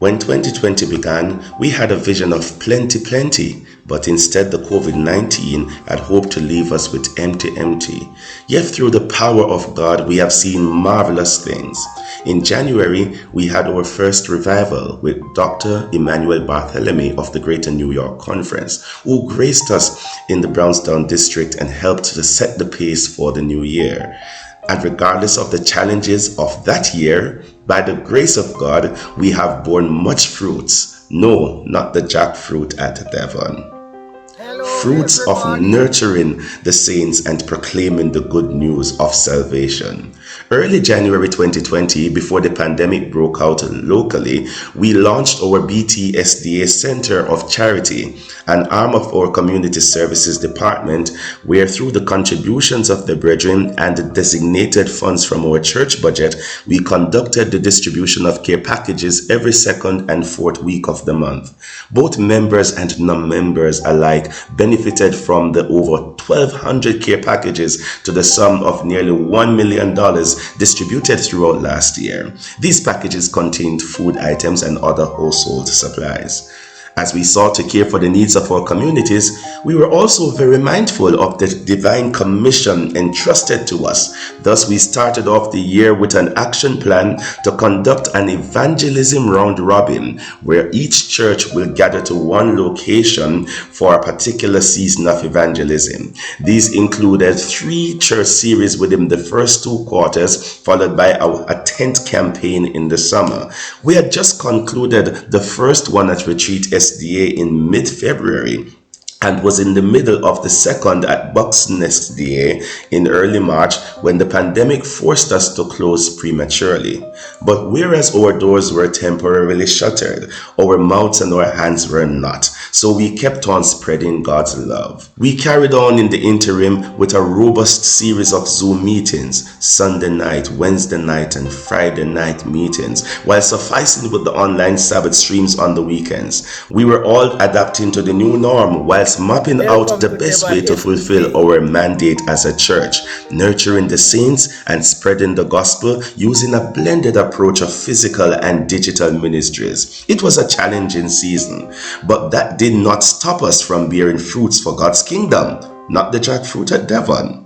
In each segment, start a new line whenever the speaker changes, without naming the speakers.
When 2020 began, we had a vision of plenty, but instead the COVID-19 had hoped to leave us with empty. Yet through the power of God, we have seen marvelous things. In January, we had our first revival with Dr. Emmanuel Barthélemy of the Greater New York Conference, who graced us in the Brownstown district and helped to set the pace for the new year. And regardless of the challenges of that year, by the grace of God, we have borne much fruits. No, not the jackfruit at Devon.
Hello,
Fruits of
everybody.
nurturing the saints and proclaiming the good news of salvation. Early January 2020, before the pandemic broke out locally, we launched our BTSDA Center of Charity, an arm of our Community Services Department, where through the contributions of the brethren and the designated funds from our church budget, we conducted the distribution of care packages every second and fourth week of the month. Both members and non-members alike benefited from the over 1,200 care packages to the sum of nearly $1 million distributed throughout last year. These packages contained food items and other household supplies. As we sought to care for the needs of our communities, we were also very mindful of the divine commission entrusted to us. Thus, we started off the year with an action plan to conduct an evangelism round robin, where each church will gather to one location for a particular season of evangelism. These included 3 church series within the first 2 quarters, followed by a 10th campaign in the summer. We had just concluded the first one at Retreat SDA in mid-February and was in the middle of the second at Buxton SDA in early March when the pandemic forced us to close prematurely. But whereas our doors were temporarily shuttered, our mouths and our hands were not. So we kept on spreading God's love. We carried on in the interim with a robust series of Zoom meetings, Sunday night, Wednesday night, and Friday night meetings, while sufficing with the online Sabbath streams on the weekends. We were all adapting to the new norm whilst mapping out
Welcome
the
to
best
Devon
way to fulfill
SDA.
our mandate as a church, nurturing the saints and spreading the gospel using a blended approach of physical and digital ministries. It was a challenging season, but that did not stop us from bearing fruits for God's kingdom, not the jackfruit at Devon.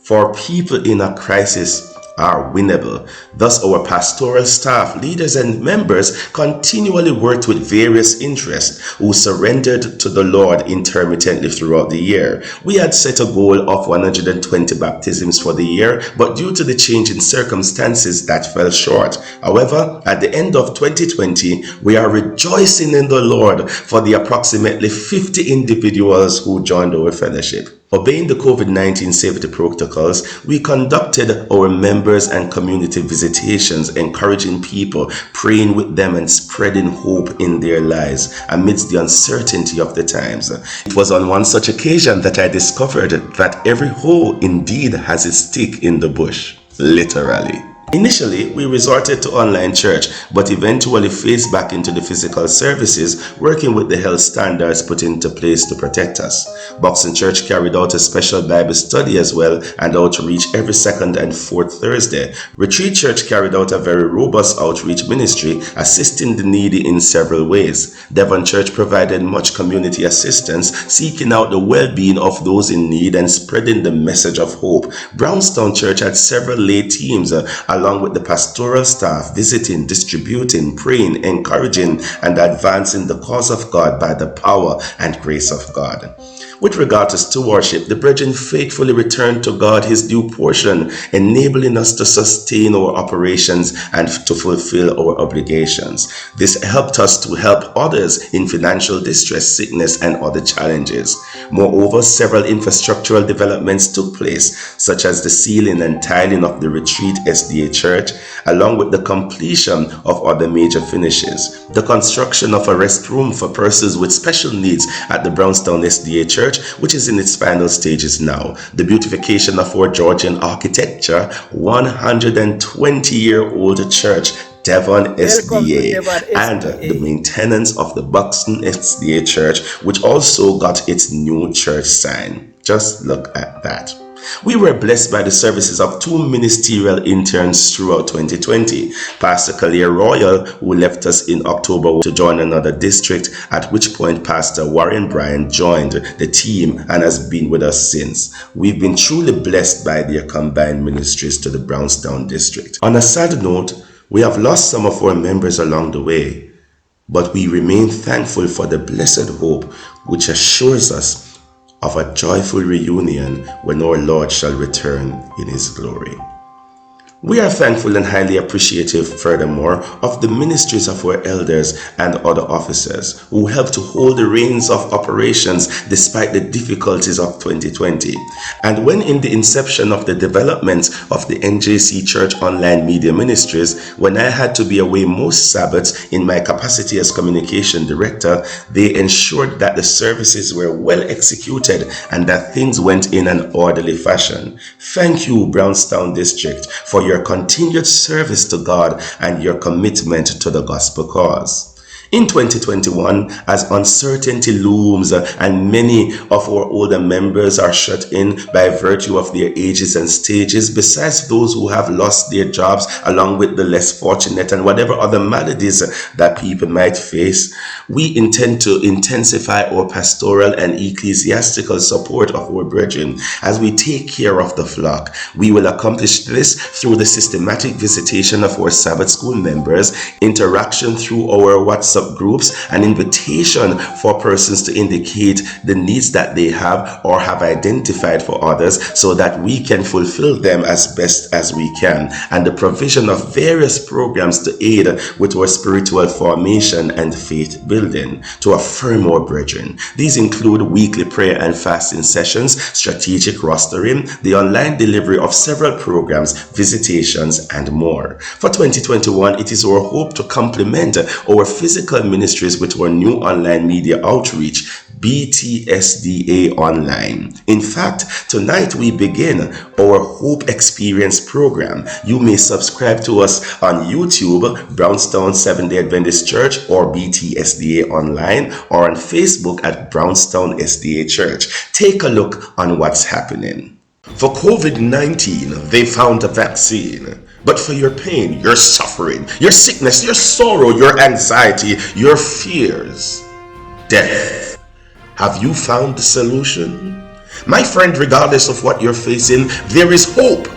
For people in a crisis are winnable. Thus, our pastoral staff, leaders, and members continually worked with various interests who surrendered to the Lord intermittently throughout the year. We had set a goal of 120 baptisms for the year, but due to the change in circumstances, that fell short. However, at the end of 2020, we are rejoicing in the Lord for the approximately 50 individuals who joined our fellowship. Obeying the COVID-19 safety protocols, we conducted our members and community visitations, encouraging people, praying with them, and spreading hope in their lives amidst the uncertainty of the times. It was on one such occasion that I discovered that every hoe indeed has a stick in the bush, literally. Initially, we resorted to online church, but eventually phased back into the physical services, working with the health standards put into place to protect us. Buxton Church carried out a special Bible study as well and outreach every second and fourth Thursday. Retreat Church carried out a very robust outreach ministry, assisting the needy in several ways. Devon Church provided much community assistance, seeking out the well-being of those in need and spreading the message of hope. Brownstown Church had several lay teams, along with the pastoral staff, visiting, distributing, praying, encouraging, and advancing the cause of God by the power and grace of God. With regard to stewardship, the brethren faithfully returned to God his due portion, enabling us to sustain our operations and to fulfill our obligations. This helped us to help others in financial distress, sickness, and other challenges. Moreover, several infrastructural developments took place, such as the sealing and tiling of the Retreat SDA Church, along with the completion of other major finishes. The construction of a restroom for persons with special needs at the Brownstown SDA Church, which is in its final stages now. The beautification of our Georgian architecture, 120-year-old church, Devon
Welcome to
SDA,
Devon
and the
SDA.
maintenance of the Buxton SDA Church, which also got its new church sign. Just look at that. We were blessed by the services of two ministerial interns throughout 2020. Pastor Kalia Royal, who left us in October to join another district, at which point Pastor Warren Bryan joined the team and has been with us since. We've been truly blessed by their combined ministries to the Brownstown district. On a sad note, we have lost some of our members along the way, but we remain thankful for the blessed hope which assures us of a joyful reunion when our Lord shall return in his glory. We are thankful and highly appreciative, furthermore, of the ministries of our elders and other officers who helped to hold the reins of operations despite the difficulties of 2020. And when in the inception of the development of the NJC Church Online Media Ministries, when I had to be away most Sabbaths in my capacity as communication director, they ensured that the services were well executed and that things went in an orderly fashion. Thank you, Brownstown District, for your continued service to God and your commitment to the gospel cause. In 2021, as uncertainty looms and many of our older members are shut in by virtue of their ages and stages, besides those who have lost their jobs, along with the less fortunate and whatever other maladies that people might face, we intend to intensify our pastoral and ecclesiastical support of our brethren as we take care of the flock. We will accomplish this through the systematic visitation of our Sabbath school members, interaction through our WhatsApp groups, an invitation for persons to indicate the needs that they have or have identified for others so that we can fulfill them as best as we can, and the provision of various programs to aid with our spiritual formation and faith building to affirm our brethren. These include weekly prayer and fasting sessions, strategic rostering, the online delivery of several programs, visitations, and more. For 2021, it is our hope to complement our physical ministries with our new online media outreach, BTSDA Online. In fact, tonight we begin our Hope Experience program. You may subscribe to us on YouTube, Brownstown Seventh-day Adventist Church, or BTSDA Online, or on Facebook at Brownstown SDA Church. Take a look on what's happening. For COVID-19, they found a vaccine. But for your pain, your suffering, your sickness, your sorrow, your anxiety, your fears, death, have you found the solution? My friend, regardless of what you're facing, there is hope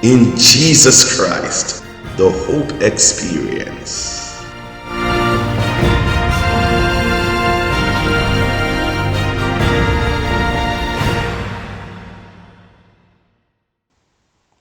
in Jesus Christ, the Hope Experience.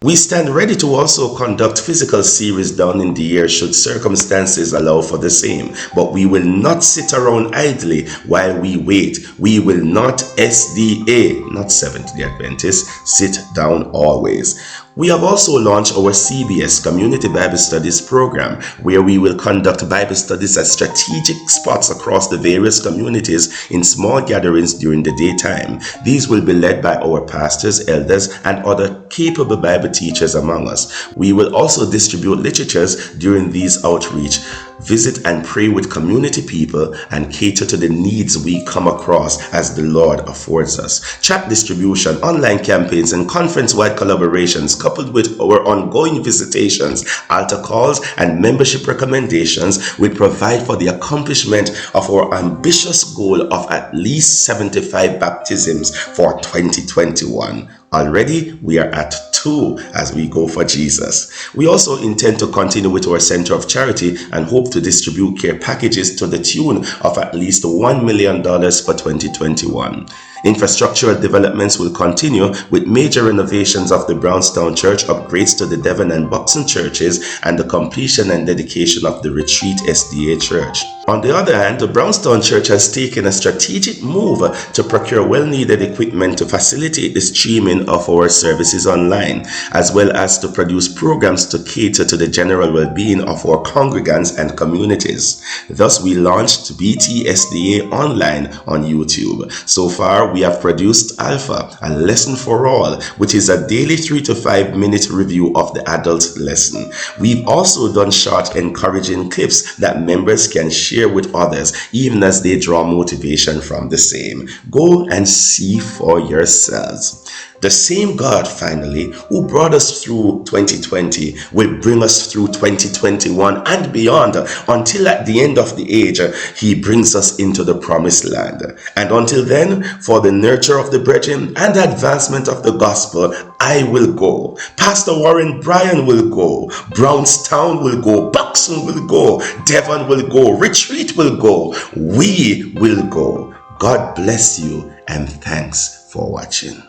We stand ready to also conduct physical series down in the year should circumstances allow for the same. But we will not sit around idly while we wait. We will not SDA, not Seventh-day Adventists, sit down always. We have also launched our CBS Community Bible Studies program, where we will conduct Bible studies at strategic spots across the various communities in small gatherings during the daytime. These will be led by our pastors, elders, and other capable Bible teachers among us. We will also distribute literatures during these outreach, visit and pray with community people, and cater to the needs we come across as the Lord affords us. Chat distribution, online campaigns, and conference-wide collaborations, coupled with our ongoing visitations, altar calls, and membership recommendations, will provide for the accomplishment of our ambitious goal of at least 75 baptisms for 2021. Already, we are at 2 as we go for Jesus. We also intend to continue with our Center of Charity and hope to distribute care packages to the tune of at least $1 million for 2021. Infrastructural developments will continue with major renovations of the Brownstown Church, upgrades to the Devon and Buxton churches, and the completion and dedication of the Retreat SDA Church. On the other hand, the Brownstown Church has taken a strategic move to procure well-needed equipment to facilitate the streaming of our services online, as well as to produce programs to cater to the general well-being of our congregants and communities. Thus, we launched BTSDA Online on YouTube. So far, we have produced Alpha, a lesson for all, which is a daily 3 to 5 minute review of the adult lesson. We've also done short, encouraging clips that members can share with others, even as they draw motivation from the same. Go and see for yourselves. The same God, finally, who brought us through 2020 will bring us through 2021 and beyond until at the end of the age, he brings us into the promised land. And until then, for the nurture of the brethren and advancement of the gospel, I will go. Pastor Warren Bryan will go. Brownstown will go. Buxton will go. Devon will go. Retreat will go. We will go. God bless you and thanks for watching.